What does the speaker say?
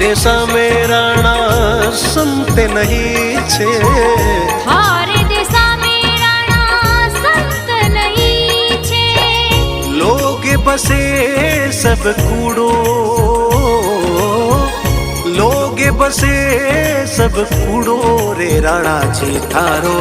देशा में राणा संत नहीं छे, थारे देशा में राणा संत नहीं छे। लोग बसे सब कूड़ो, लोग बसे सब कूड़ो रे राणा जी थारो।